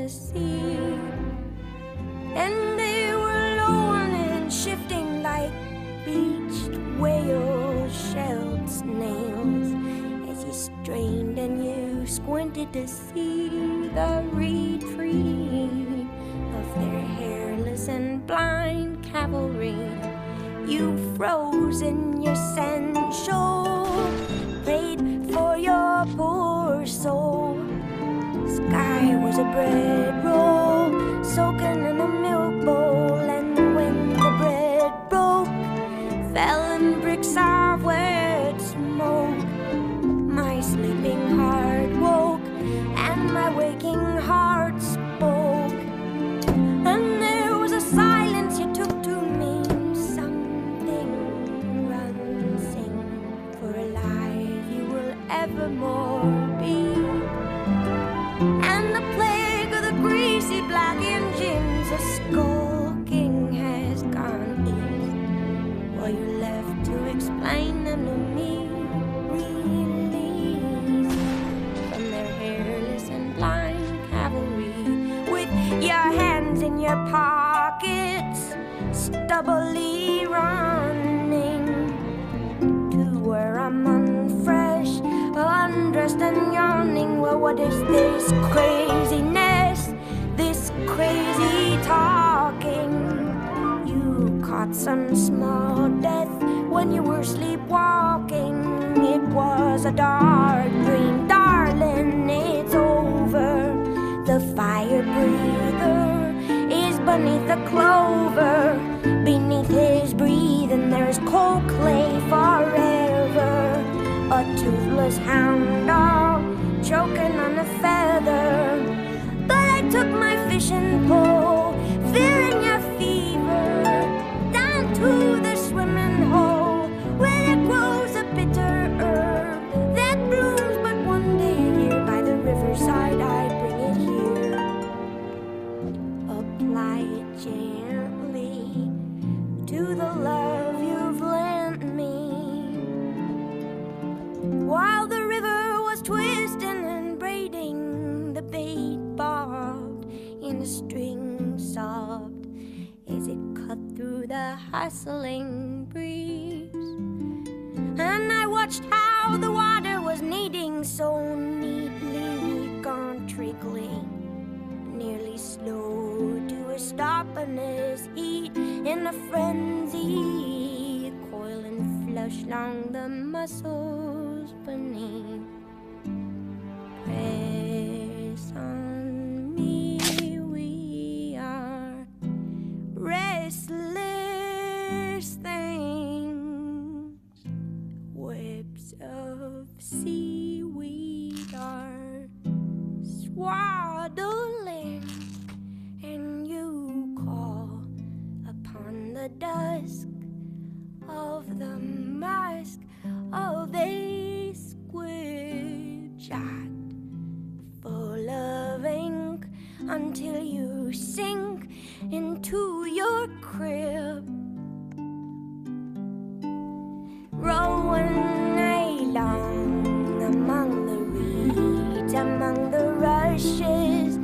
the sea. And they were lowering and shifting like beached whales, shelled snails, as you strained and you squinted to see the retreat of their hairless and blind cavalry. You froze in your sensual, prayed for your poor soul. Sky was a bread roll, soaking in a milk bowl, and when the bread broke, fell in bricks of wet smoke. My sleeping heart woke, and my waking heart spoke. And there was a silence you took to mean something. Run, sing, for alive you will evermore be. And the plague of the greasy black engines a skulking has gone east, while you're left to explain them to me. Release from their hairless and blind cavalry, with your hands in your pockets, stubbily running to where I'm unfresh, undressed and yawning. Well, what is this craziness, this crazy talking? You caught some small death when you were sleepwalking. It was a dark dream, darling, it's over. The fire breather is beneath the clover. Beneath his breathing there's cold clay forever. A toothless hound dog choking on a feather. But I took my fishing pole, fearing your fever, down to the swimming hole, where there grows a bitter herb that blooms but one day a year. By the riverside I bring it here. Apply it gently to the love you've lent me. While the river was twisting and braiding, the bait bobbed in a string sobbed as it cut through the hustling breeze. And I watched how the water was kneading so neatly, gone trickling, nearly slow to a stop in this heat, in a frenzy, coiling flush along the muscles beneath. Press on me, we are restless things. Webs of seaweed are swaddling, and you call upon the dusk of the mask of a squid shot, full of ink, until you sink into your crib. Rowing along among the reeds, among the rushes,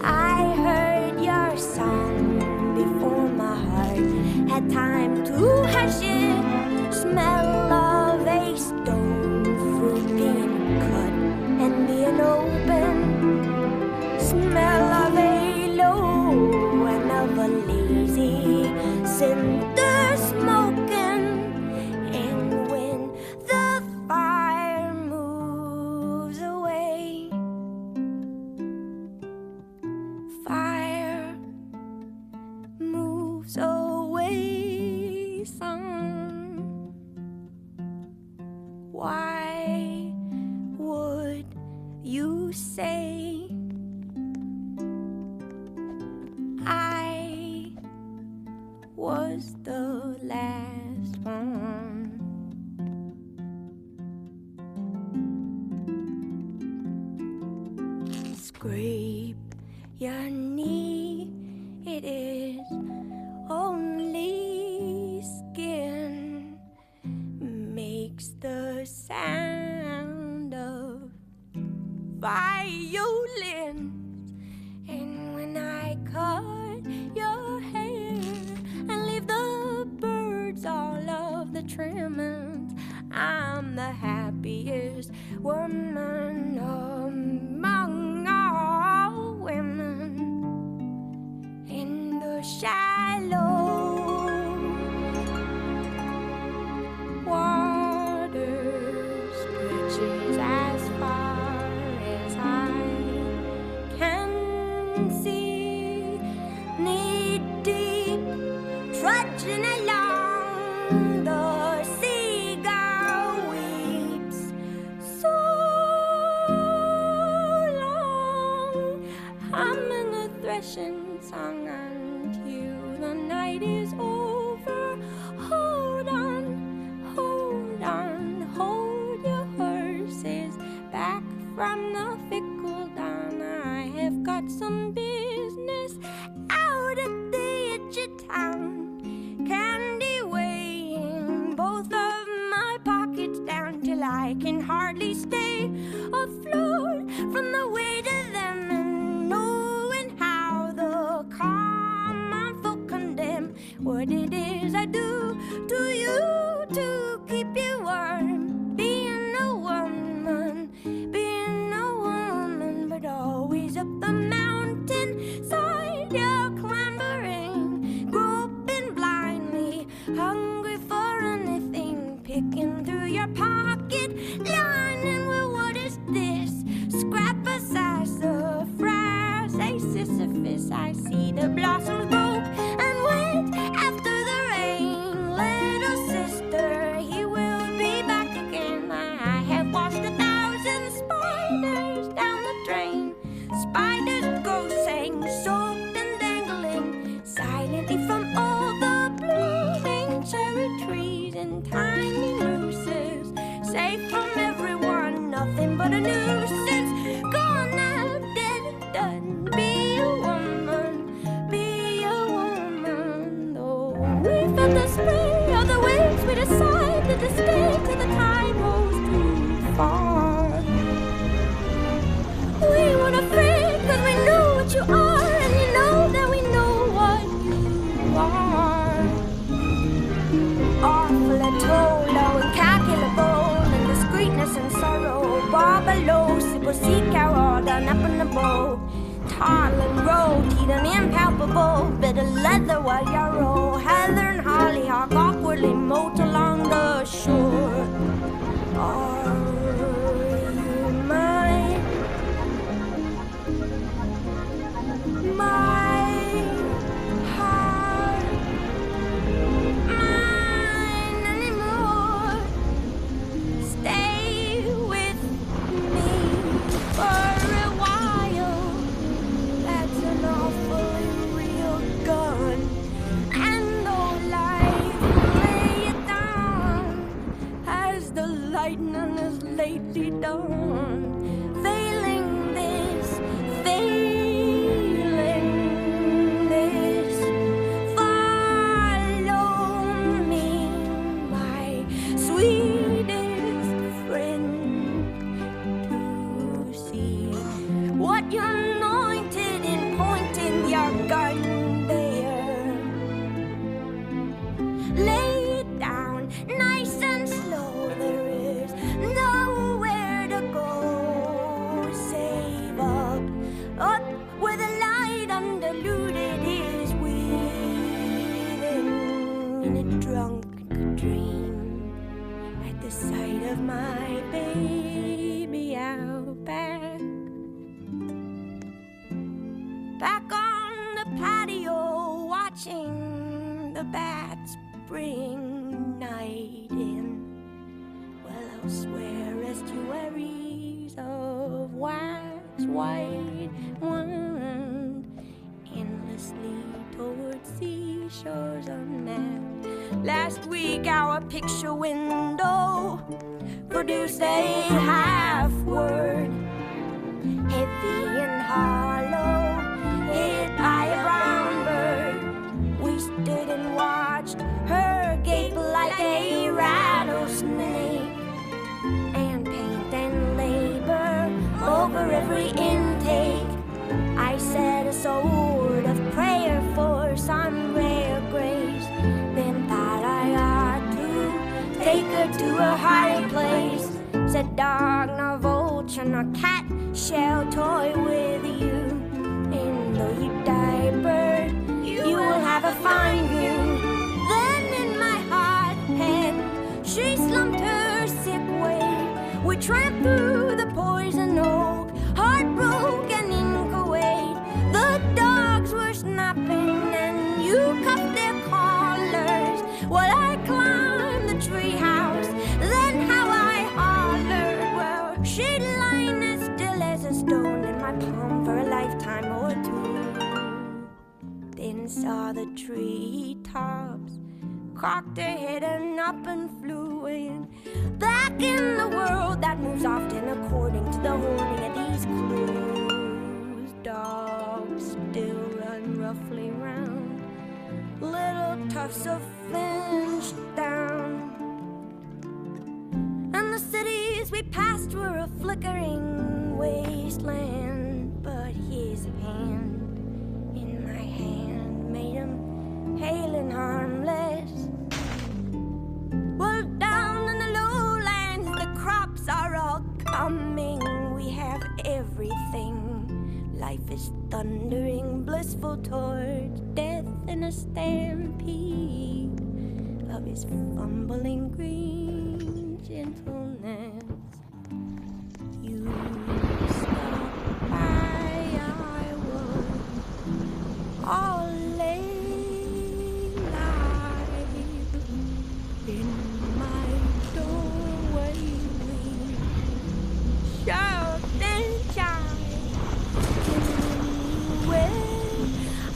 I heard your song before my heart had time to hush it. Smell of a stone fruit being cut and being open. Smell of a low and of a lazy cinder smoking. And when the fire moves away, fire moves away, son. Why would you say I was the last one? Scrape your knee, it is only skin, makes the sound of violins, and woman among all women in the shallow water stretches as far as I can see, knee deep, trudging along the seagull weeps so long, humming a threshing song until the night is over. Hold on, hold on, hold your horses back from the fickle dawn. I have got some business out at the edge of town, candy weighing both of my pockets down till I can hardly stay afloat from the weight of them, and knowing how the common folk condemn what it is I do to you to keep you warm. Being a woman, but always up the mountain side you're clambering, groping blindly, hungry for anything, picking through your pocket, lining with what is this? Scrap a sassafras, a Sisyphus. I see the blossoms broke and wait after the rain. Little sister, he will be back again. I have washed 1,000 spiders down the drain. Spiders go saying, soaked and dangling silently from all the blooming cherry trees and tiny mooses, safe from everyone, nothing but a nuisance. Gone now, dead and done. Be a woman, though we felt the spray of the waves, we decided to stay till the tide rose too far. We weren't afraid, cause we knew what you are, and you know that we know what you are. Awful and tolo, incalculable, and discreetness and sorrow. Barbalo, sipple, sea cow, all done up in the bowl. Tall and row, teeth and impalpable, bit of leather while you roll. Heather and hollyhock awkwardly moat along the shore. Are you mine? My heart, mine anymore. Stay with me for a while. That's an awfully real gun. And though life lay it down, as the lightning has lately done, failing this, follow me, my sweetest friend, to see what you're anointed in, pointing your gun there. Lay it down nice and slow, there is nowhere to go. Save up where the light undiluted is within, in a drunk dream at the sight of my baby out back. Back on the patio, watching the bats bring night in. Well, elsewhere, estuaries of wax white wind, endlessly toward seashores unmapped. Last week, our picture window produced a half word, heavy and hollow, hit by a brown bird. We stood and watched her gape like a rattlesnake, and paint and labor over every intake. I said a sort of prayer for some rare grace, then thought I ought to take her to a higher place. Said dog, no a cat shall toy with you. And though you die, bird, you will have a fine view. Then in my hot hand, she slumped her sick way. We tramped through the poison oak, heartbroken in Kuwait. The dogs were snapping and you cuffed their collars while I climbed the treehouse. Then how I hollered. Well, she'd lying as still as a stone in my palm for a lifetime or two. Then saw the treetops, cocked her head and up and flew in. Back in the world that moves often according to the holding of these clues. Dogs still run roughly round, little tufts of flesh down. And the cities we passed were a flickering wasteland. But his hand in my hand made him hale and harmless. Well, down in the lowlands, the crops are all coming. We have everything. Life is thundering, blissful towards death in a stampede of his fumbling green gentleness. You stop by, I would all lay live in my doorway. We shout and shout. When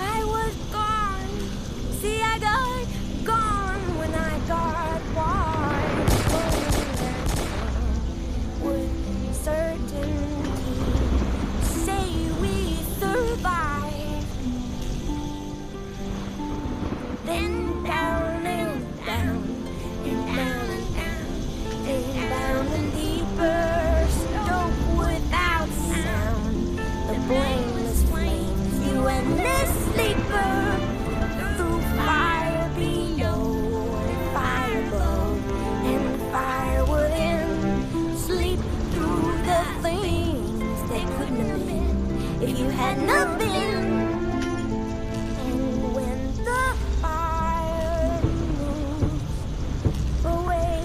I was gone, see, I got gone when I got wide. With certainty, say we survive. Then down and down, and down and down, and down and deeper, stoke without sound. The blameless flames, you endless sleeper, through fire below and fire above, and fire within. Sleep through the things that couldn't have been if you had not been. And when the fire moves away,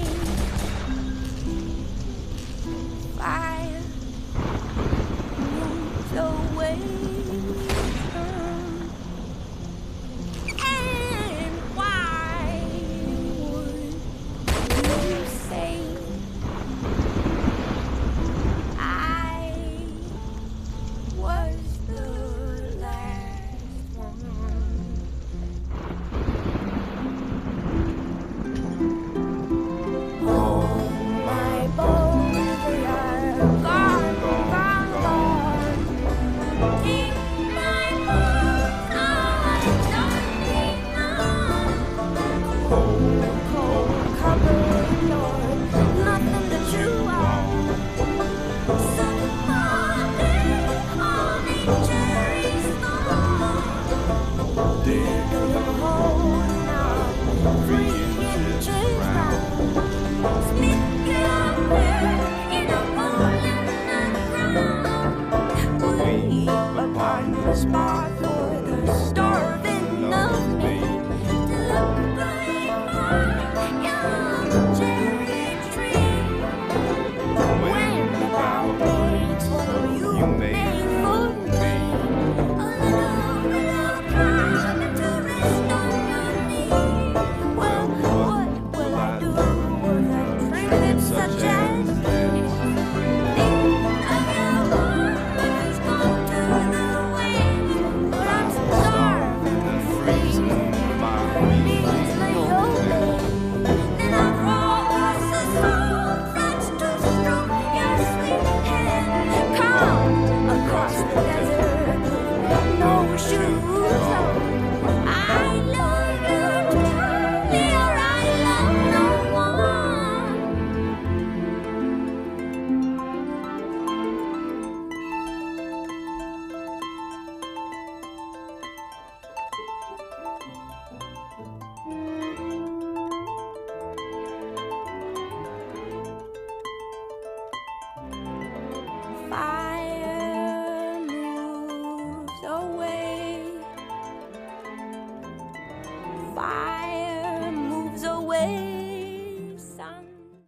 fire moves away. And why would you say I was the last one? All my bones, they are gone, gone, gone. Keep my boots on, don't need none. Cold cupboard, Lord, nothing to chew on. Somebody on a cherry stone. Dig a little hole now, 3 inches round. Stick it up there in a hole in the ground. Leave upon the spot.